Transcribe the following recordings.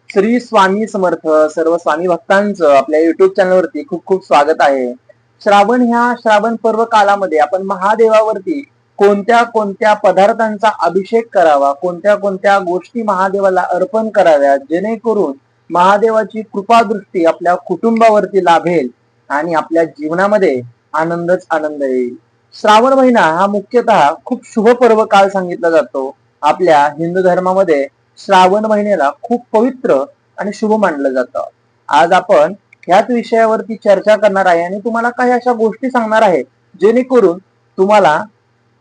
श्री स्वामी समर्थ. सर्व स्वामी भक्तांचं आपल्या युट्यूब चॅनलवरती खूप खूप स्वागत आहे. श्रावण पर्व कालामध्ये आपण महादेवावरती कोणत्या कोणत्या पदार्थांचा अभिषेक करावा, कोणत्या कोणत्या गोष्टी महादेवाला अर्पण कराव्या, जेणेकरून महादेवाची कृपादृष्टी आपल्या कुटुंबावरती लाभेल आणि आपल्या जीवनामध्ये आनंदच आनंद येईल. श्रावण महिना हा मुख्यतः खूप शुभ पर्व काळ सांगितला जातो. आपल्या हिंदू धर्मामध्ये श्रावण महिन्याला खूप पवित्र आणि शुभ मानलं जातं. आज आपण ह्याच विषयावरती चर्चा करणार आहे आणि तुम्हाला काही अशा गोष्टी सांगणार आहे जेणेकरून तुम्हाला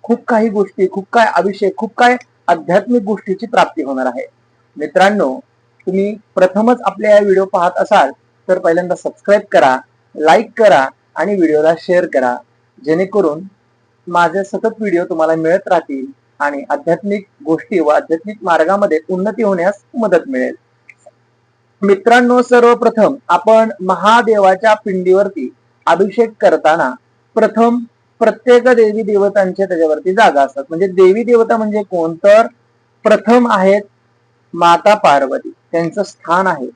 खूप काही गोष्टी, खूप काय अभिषेक, खूप काय आध्यात्मिक गोष्टीची प्राप्ती होणार आहे. मित्रांनो, तुम्ही प्रथमच आपल्या या व्हिडिओ पाहत असाल तर पहिल्यांदा सबस्क्राईब करा, लाईक करा आणि व्हिडिओला शेअर करा, जेणेकरून माझे सतत व्हिडिओ तुम्हाला मिळत राहतील आणि आध्यात्मिक गोष्टी व आध्यात्मिक मार्गामध्ये उन्नती होण्यास मदत मिळेल. मित्रांनो, सर्वप्रथम आपण महादेवाच्या पिंडीवरती अभिषेक करताना प्रथम प्रत्येक देवी देवतांचे त्याच्यावरती जागा असतात. म्हणजे देवी देवता म्हणजे कोण, तर प्रथम आहेत माता पार्वती. त्यांचं स्थान आहे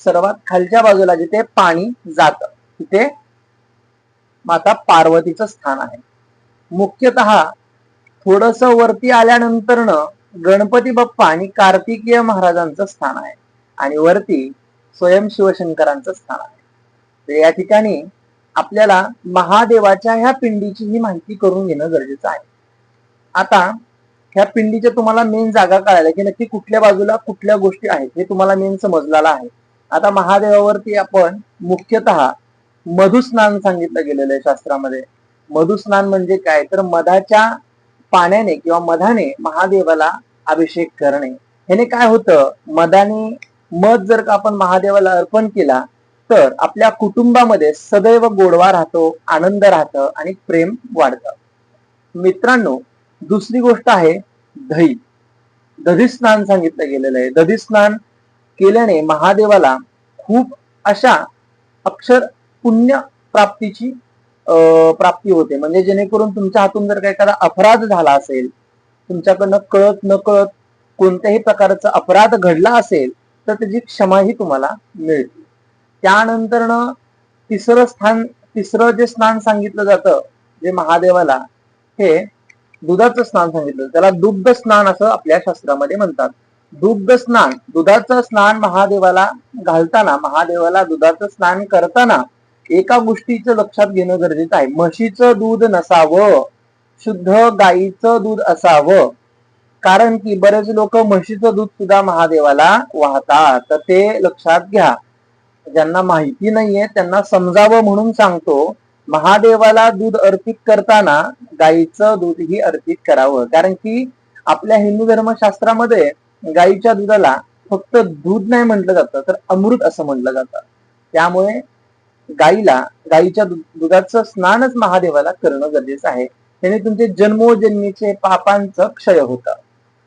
सर्वात खालच्या बाजूला, जिथे पाणी जात तिथे माता पार्वतीचं स्थान आहे. मुख्यतः थोडस वरती आल्यानंतर गणपती बाप्पा आणि कार्तिकेय महाराजांचं स्थान आहे आणि वरती स्वयं शिवशंकरांचं स्थान आहे. तर या ठिकाणी आपल्याला महादेवाच्या ह्या पिंडीची ही माहिती करून घेणं गरजेचं आहे. आता ह्या पिंडीच्या तुम्हाला मेन जागा कळायला की नक्की कुठल्या बाजूला कुठल्या गोष्टी आहेत हे तुम्हाला मेन समजलेलं आहे. आता महादेवावरती आपण मुख्यतः मधुस्नान सांगितलं गेलेलं आहे शास्त्रामध्ये. मधुस्नान म्हणजे काय, तर मधाच्या पाण्याने किंवा मधाने महादेवाला अभिषेक करणे. ह्याने काय होतं, मध जर का आपण महादेवाला अर्पण केला तर आपल्या कुटुंबामध्ये सदैव गोडवा राहतो, आनंद राहतं आणि प्रेम वाढतं. मित्रांनो, दुसरी गोष्ट आहे दधी स्नान सांगितलं गेलेलं आहे. दधी स्नान केल्याने महादेवाला खूप अशा अक्षर पुण्य प्राप्तीची प्राप्ती होते. म्हणजे जेणेकरून तुमच्या हातून जर का एखादा अपराध झाला असेल, तुमच्याकडनं कळत नकळत कोणत्याही प्रकारचा अपराध घडला असेल तर त्याची क्षमाही तुम्हाला मिळते. त्यानंतर तिसरं जे स्नान सांगितलं जातं जे महादेवाला, हे दुधाचं स्नान सांगितलं, त्याला दुग्ध स्नान असं आपल्या शास्त्रामध्ये म्हणतात. दुधाचं स्नान महादेवाला घालताना, महादेवाला दुधाचं स्नान करताना एका गोष्टीचं लक्षात घेणं गरजेचं आहे. म्हशीचं दूध नसावं, शुद्ध गाईचं दूध असावं. कारण की बरेच लोक म्हशीचं दूध सुद्धा महादेवाला वाहतात, तर ते लक्षात घ्या. ज्यांना माहिती नाहीये त्यांना समजावं म्हणून सांगतो. महादेवाला दूध अर्पित करताना गाईचं दूधही अर्पित करावं. कारण की आपल्या हिंदू धर्मशास्त्रामध्ये गाईच्या दुधाला फक्त दूध नाही म्हटलं जातं, तर अमृत असं म्हटलं जातं. त्यामुळे गाईच्या दुधाचं स्नानच महादेवाला करणं गरजेचं आहे. त्याने तुमचे जन्मोजन्मीचे पापांचं क्षय होतं,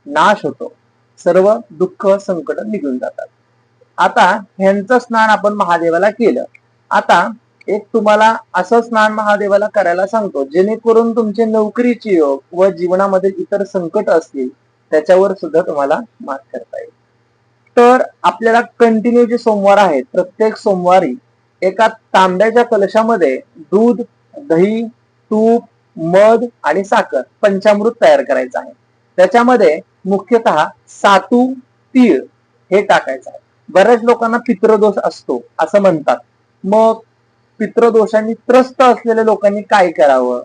नाश होतो, सर्व दुःख संकट निघून जातात. आता ह्यांचं स्नान आपण महादेवाला केलं. आता एक तुम्हाला असं स्नान महादेवाला करायला सांगतो जेणेकरून तुमचे नोकरीचे योग व जीवनामध्ये इतर संकट असतील त्याच्यावर सुद्धा तुम्हाला मात करता येईल. तर आपल्याला कंटिन्यू जे सोमवार आहेत, प्रत्येक सोमवारी एका तांब्याच्या कलशामध्ये दूध, दही, तूप, मध आणि साखर पंचामृत तयार करायचं आहे. त्याच्यामध्ये मुख्यतः सातू, तीळ हे टाकायचं आहे. बऱ्याच लोकांना पितृदोष असतो असं म्हणतात. मग पितृदोषांनी त्रस्त असलेल्या लोकांनी काय करावं,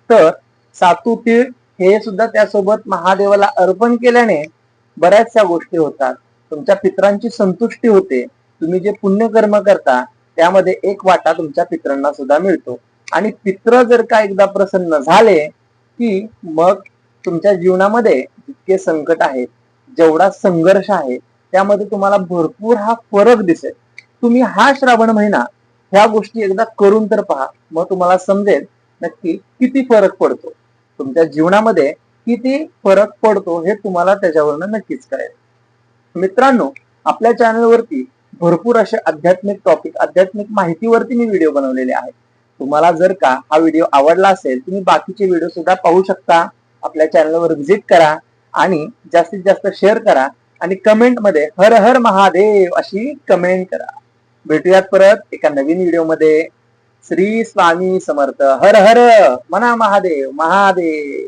तर सातू, तीळ हे सुद्धा त्यासोबत महादेवाला अर्पण केल्याने बऱ्याचशा गोष्टी होतात. तुमच्या पितरांची संतुष्टी होते. तुम्ही जे पुण्यकर्म करता त्यामध्ये एक वाटा तुमच्या पितरांना सुद्धा मिळतो. आणि पित्र जर का एकदा प्रसन्न झाले की मग तुमच्या जीवनामध्ये जितके संकट आहेत, जेवढा संघर्ष आहे, त्यामध्ये तुम्हाला भरपूर हा फरक दिसेल. तुम्ही हा श्रावण महिना ह्या गोष्टी एकदा करून तर पहा, मग तुम्हाला समजेल नक्की किती फरक पडतो तुमच्या जीवनामध्ये, किती फरक पडतो हे तुम्हाला त्याच्यावरनं नक्कीच कळेल. मित्रांनो, आपल्या चॅनलवरती भरपूर असे आध्यात्मिक टॉपिक, आध्यात्मिक माहितीवरती मी व्हिडिओ बनवलेले आहेत. तुम्हाला जर का हा व्हिडिओ आवडला असेल, तुम्ही बाकीचे व्हिडिओ सुद्धा पाहू शकता. आपल्या चॅनलवर व्हिजिट करा आणि जास्तीत जास्त शेअर करा आणि कमेंट मध्ये हर हर महादेव अशी कमेंट करा. भेटूयात परत एका नवीन व्हिडिओ मध्ये. श्री स्वामी समर्थ. हर हर म्हणा महादेव महादेव.